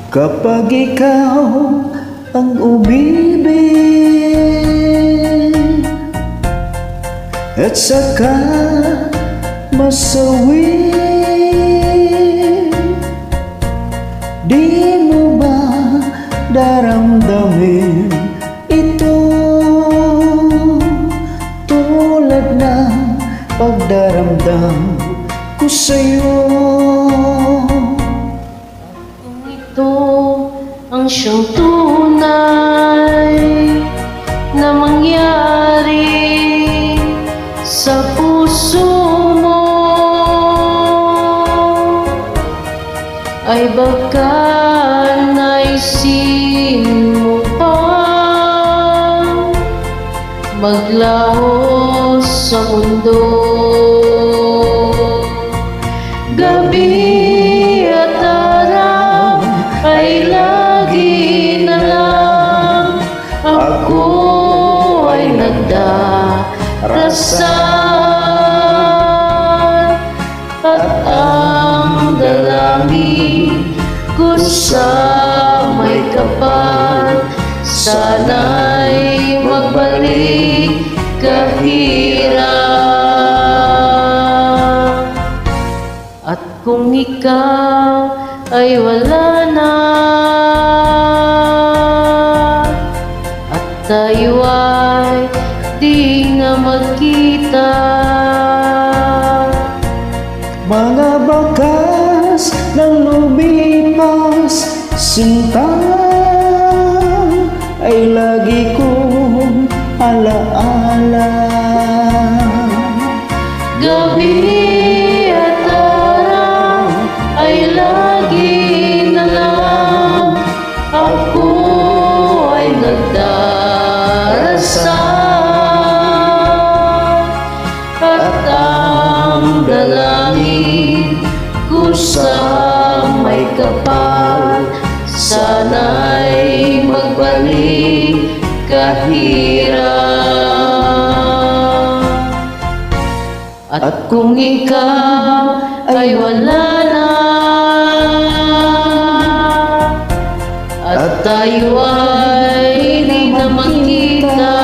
Kapag ikaw ang umibig at saka masawi, di mo ba daramdamin ito tulad ng pagdaramdam ko sa'yo? Ito ang siyang tunay na mangyari sa puso mo, ay baka naisin mo pa maglaho sa mundo. Gabi at araw ay lagi na lang ako ay nagdarasal, at ang dalangin ko sa may kapal, sana'y magbalik kahirap. At kung ikaw ay wala na, at tayo ay di na magkita, Mga bakas ng lumipas sinta ay lagi kong alaala. gabi at araw ay lagi na lang ako ay nagdarasal, at ang dalangin ko sa may kapal, sana'y magbalik kahirap. At kung ikaw ay wala na, at tayo ay di na magkita,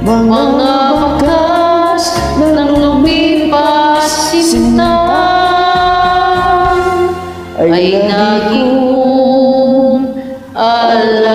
mga bakas ng lumipas sinta ay lagi kong alaala.